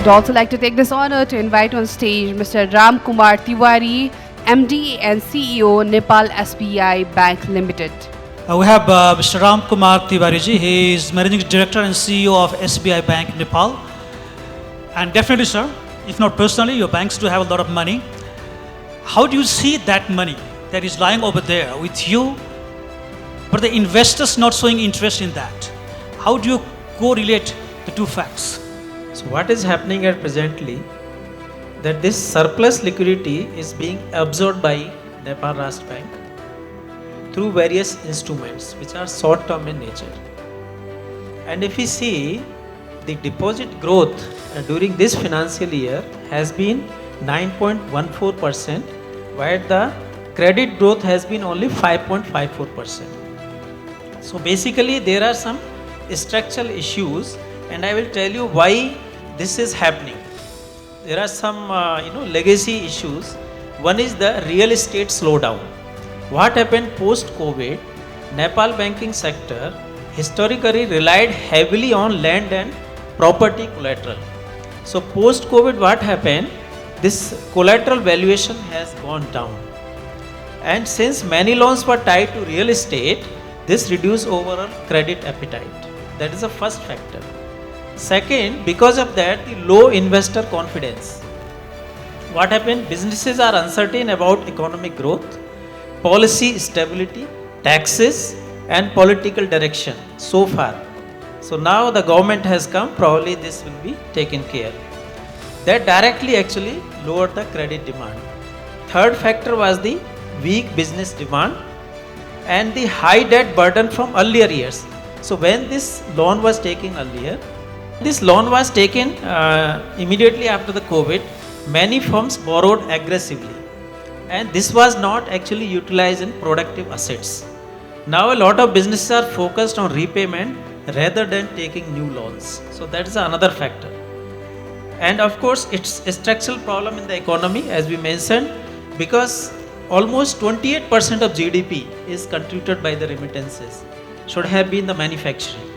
Would also like to take this honor to invite on stage Mr. Kumar Tiwari, MD and CEO, Nepal SBI Bank Limited. We have Mr. Kumar Tiwari ji. He is Managing Director and CEO of SBI Bank Nepal. And definitely, sir, if not personally, your banks do have a lot of money. How do you see that money that is lying over there with you, but the investors not showing interest in that? How do you correlate the two facts? So what is happening at presently, that this surplus liquidity is being absorbed by Nepal Rashtra Bank through various instruments which are short term in nature. And if we see, the deposit growth during this financial year has been 9.14%, while the credit growth has been only 5.54%. So basically there are some structural issues, and I will tell you why this is happening. There are some legacy issues. One is the real estate slowdown. What happened post-COVID? Nepal banking sector historically relied heavily on land and property collateral. So post-COVID, what happened? This collateral valuation has gone down. And since many loans were tied to real estate, this reduced overall credit appetite. That is the first factor. Second, because of that, the low investor confidence. What happened? Businesses are uncertain about economic growth, policy stability, taxes, and political direction so far. So now the government has come, probably this will be taken care. That directly actually lowered the credit demand. Third factor was the weak business demand and the high debt burden from earlier years. So when this loan was taken earlier, this loan was taken immediately after the COVID, many firms borrowed aggressively, and this was not actually utilized in productive assets. Now a lot of businesses are focused on repayment rather than taking new loans. So that is another factor. And of course it's a structural problem in the economy, as we mentioned, because almost 28% of GDP is contributed by the remittances. Should have been the manufacturing.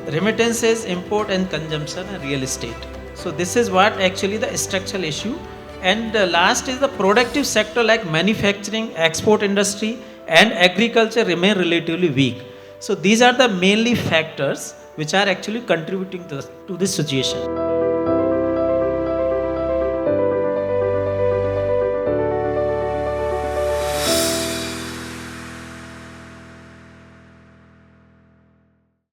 Remittances, import and consumption, and real estate. So this is what actually the structural issue. And last is the productive sector like manufacturing, export industry and agriculture remain relatively weak. So these are the mainly factors which are actually contributing to this situation.